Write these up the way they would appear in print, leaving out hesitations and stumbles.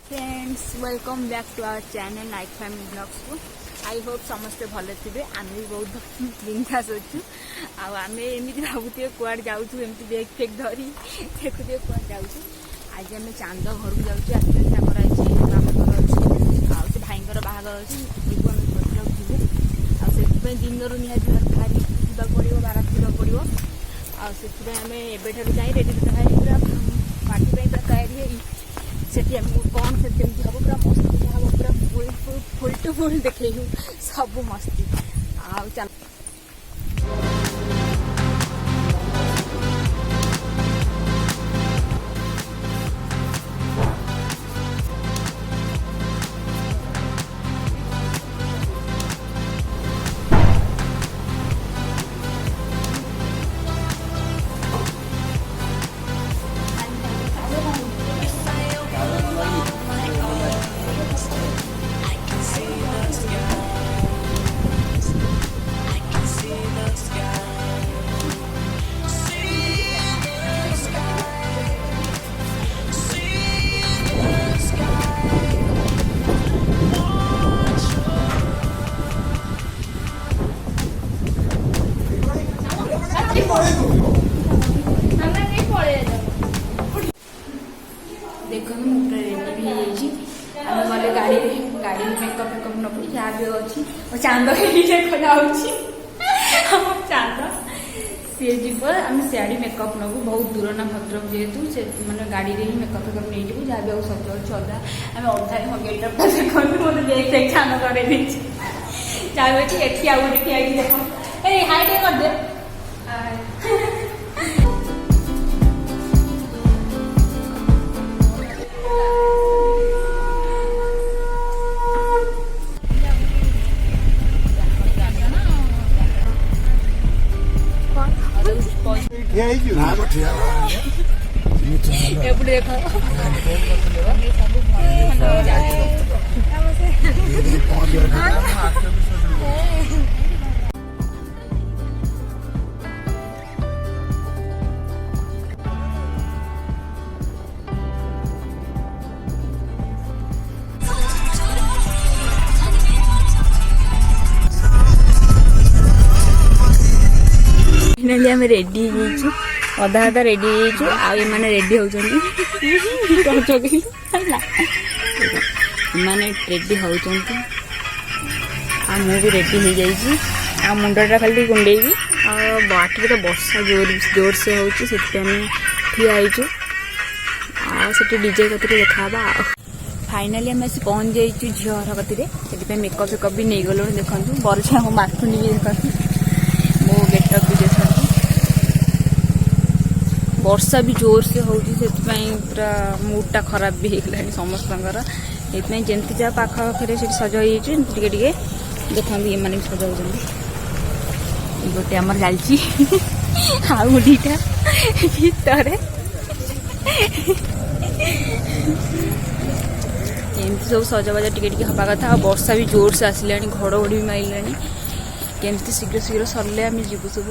friends welcome back to our channel night family blogs को I hope समस्ते भले थे आम भी बहुत बिंदास अच्छु आम एमती भावुए कुआड़ जाऊँ एमती बैग फेग धरी देखुए कुआड़ जाऊँ आज आम चांद घर को जाऊँ आसपास बाहागर अच्छे भाईर बाहागर अच्छी जीव आम भद्रक जीवु दिन निहाती बाहरी जावाक पड़ो बारात जावाक पड़ो आम एवं जाए रेडी पूरा पार्टी पूरा तैयारी सेठी आमको कौन से केमती हम पूरा मस्ती हम पूरा फुल टू फुल देखू सब मस्ती चल देखो मुझे रेडी भी गले गाड़ी गाड़ी मेकअप फेकअप न पड़ी जहाँ भी अच्छी चांद चांद सी जीव आम सियाड़ी मेकअप नबू बहुत दूर ना भद्रक जेहेतु से मैंने गाड़ी में ही मेकअप फेकअप नहीं जीव जहाँ भी आउ सब अच्छे अधा आम अधा मो गेटअप देखो मतलब देख देख चांद कर जहाँ भी एटी आउ गोटे ठिया देख ए हाई टे करदे एपटे देख फाइनाली आम रेडी अधा अधा रेडी आने रेडी होने रेडी होती भी रेडी हो जाइए आ मुंडा खाली कुंडेबी बाटे तो वर्षा जोर से होती ठिया होती डीजे कति देखा फाइनाली आम आसी पहुँच जाइए झील कति से मेकअप फेकअप भी नहीं गलु देखो बरछा मो माथुनी भी देखो मो गेटअप भी देखो वर्षा भी जोर से होती से पूरा मूडटा खराब भी होगला समस्त ये जमी जहाँ पाखे सज हो देखा ये मैंने सजा गोटे आम जालची आउ दीटा भीतर एमती सब सजबाजा टे हवा कथा वर्षा भी जोर से आसला घड़घड़ी भी मारे केमती शीघ्र शीघ्र सरले आम जीवु सब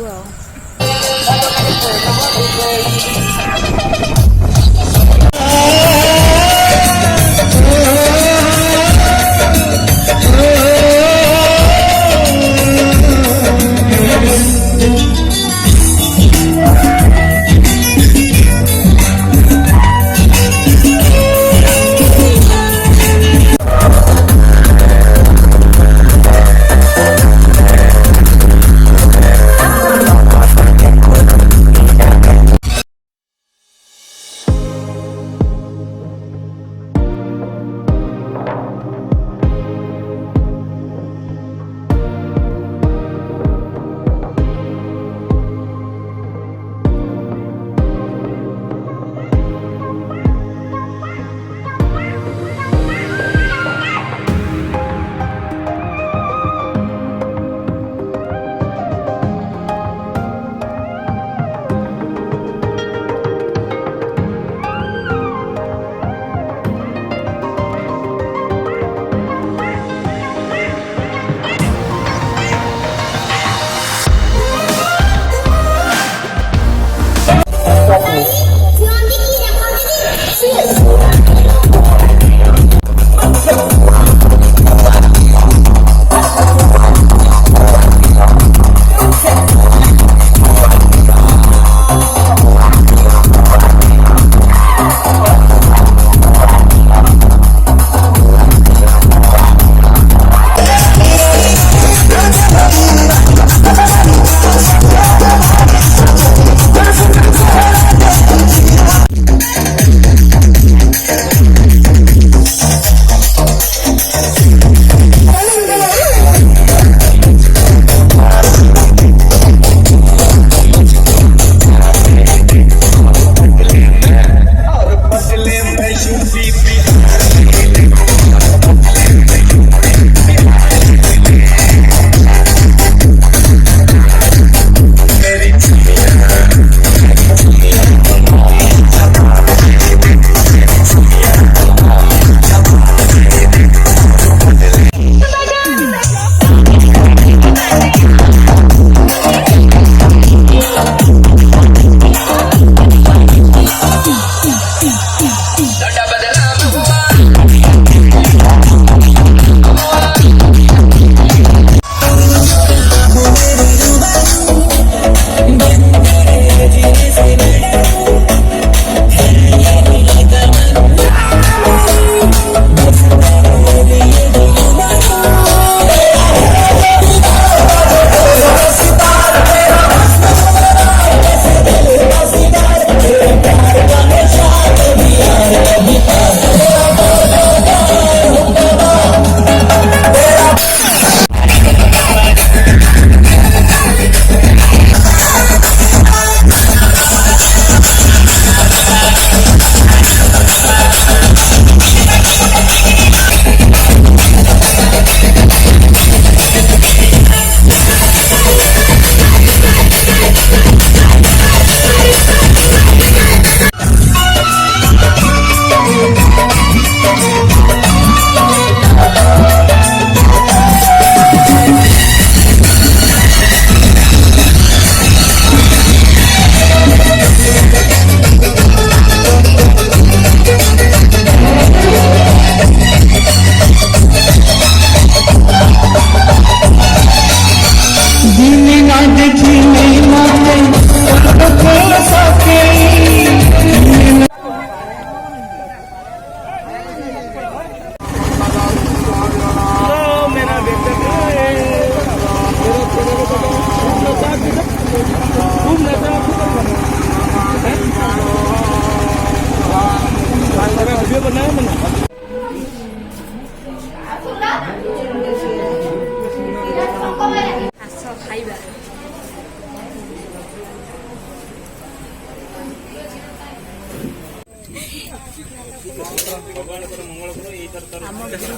ଆମ ଝିଅ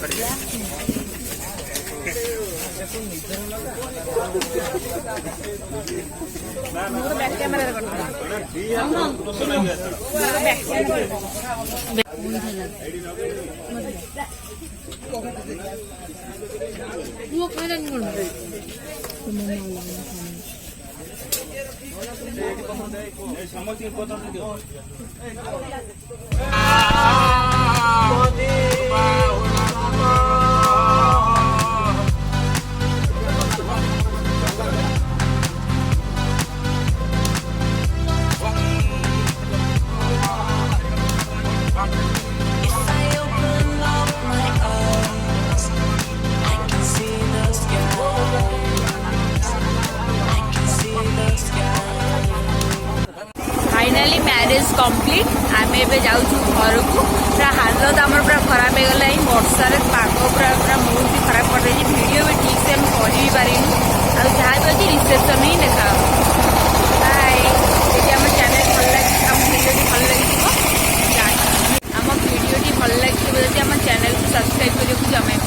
ମୋର ବ୍ୟାକ୍ କ୍ୟାମେରାରେ କରିଥିଲା ମୋର back camera finally marriage complete आम ए जाऊँ घर को पूरा हालत आम पूरा खराब हो गला वर्षा पाग पूरा पूरा मूड भी खराब कर रही वीडियो भी ठीक से कर भी पारिनु आ जहाँ भी अच्छी रिसेप्शन ही देखा बाय आम चैनल भल लगे आम भिडियो भल लगी आम भिडियो भल लगे आम चैनल को सब्सक्राइब करने को जमाई